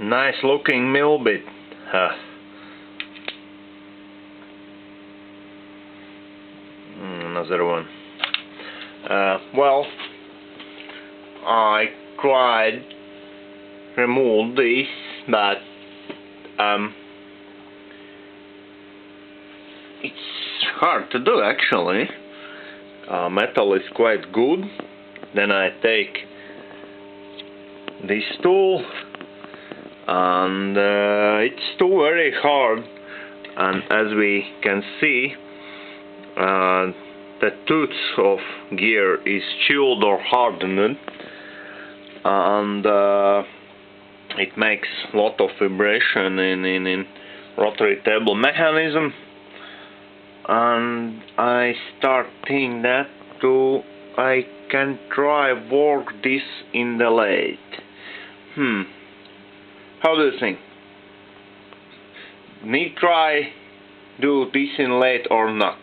Nice looking mill bit. Another one. Well, I tried remove this, but it's hard to do actually. Metal is quite good. Then I take this tool, and it's too very hard, and as we can see, the tooth of gear is chilled or hardened, and it makes a lot of vibration in rotary table mechanism. And I start thinking that I can try work this in the lathe. How do you think? Need try do this in lathe or not?